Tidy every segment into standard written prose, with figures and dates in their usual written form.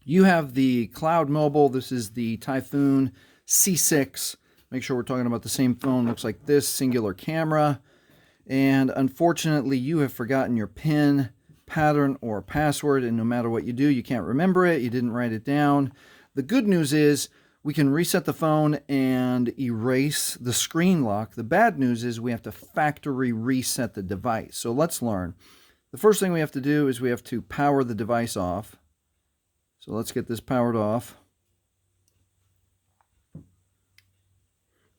You have the Cloud Mobile. This is the Typhoon C6. Make sure we're talking about the same phone. Looks like this, singular camera. And unfortunately, you have forgotten your PIN, pattern, or password, and no matter what you do, you can't remember it. You didn't write it down. The good news is we can reset the phone and erase the screen lock. The bad news is we have to factory reset the device. So let's learn. The first thing we have to do is we have to power the device off. So let's get this powered off.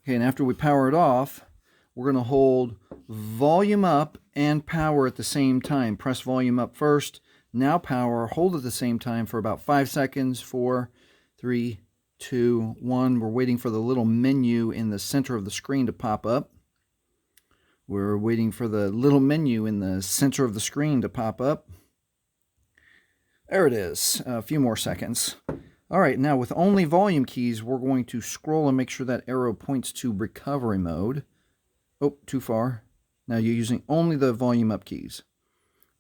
Okay, and after we power it off, we're going to hold volume up and power at the same time. Press volume up first, now power, hold at the same time for about 5 seconds. 4, 3, 2, 1. We're waiting for the little menu in the center of the screen to pop up. We're waiting for the little menu in the center of the screen to pop up. There it is. A few more seconds. All right, now with only volume keys, we're going to scroll and make sure that arrow points to recovery mode. Oh, too far. Now you're using only the volume up keys.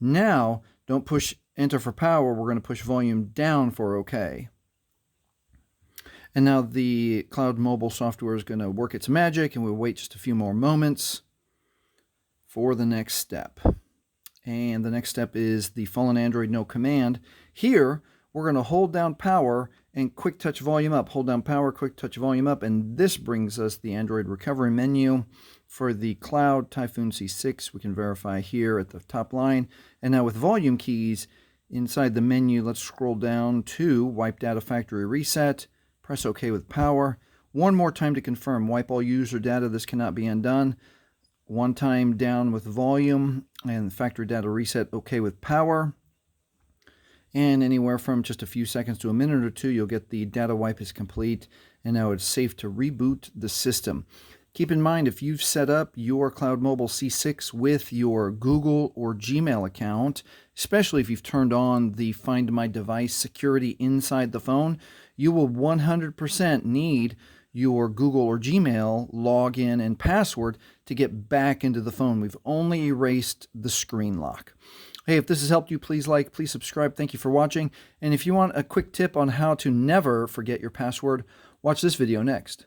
Now, don't push enter for power. We're going to push volume down for OK. And now the Cloud Mobile software is going to work its magic, and we'll wait just a few more moments for the next step. And the next step is the Fallen Android No Command. Here, we're going to hold down power and quick touch volume up. Hold down power, quick touch volume up, and this brings us the Android recovery menu for the Cloud Typhoon C6. We can verify here at the top line. And now with volume keys inside the menu, let's scroll down to Wipe Data Factory Reset. Press OK with power. One more time to confirm. Wipe all user data. This cannot be undone. One time down with volume and factory data reset, OK with power. And anywhere from just a few seconds to a minute or two, you'll get the data wipe is complete. And now it's safe to reboot the system. Keep in mind, if you've set up your Cloud Mobile C6 with your Google or Gmail account, especially if you've turned on the Find My Device security inside the phone, you will 100% need your Google or Gmail login and password to get back into the phone. We've only erased the screen lock. Hey, if this has helped you, please like, please subscribe. Thank you for watching. And if you want a quick tip on how to never forget your password, watch this video next.